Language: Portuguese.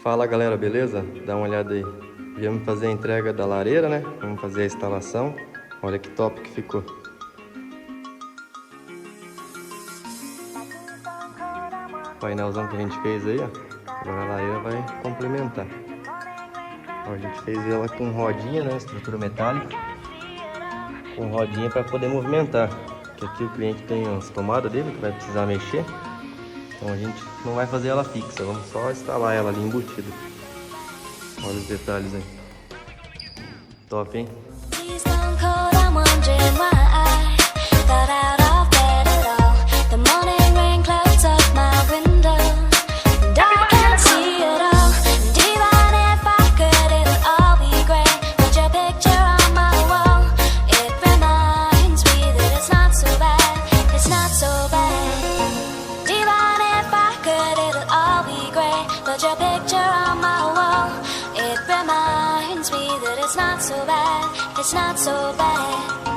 Fala galera, beleza? Dá uma olhada aí. Viemos fazer a entrega da lareira, né? Vamos fazer a instalação. Olha que top que ficou. O painelzão que a gente fez aí, ó. Agora a lareira vai complementar. Ó, a gente fez ela com rodinha, né? Estrutura metálica. Com rodinha para poder movimentar. Porque aqui o cliente tem as tomadas dele que vai precisar mexer. Então a gente não vai fazer ela fixa, vamos só instalar ela ali embutida. Olha os detalhes aí. Top, hein? Put your picture on my wall. It reminds me that it's not so bad. It's not so bad.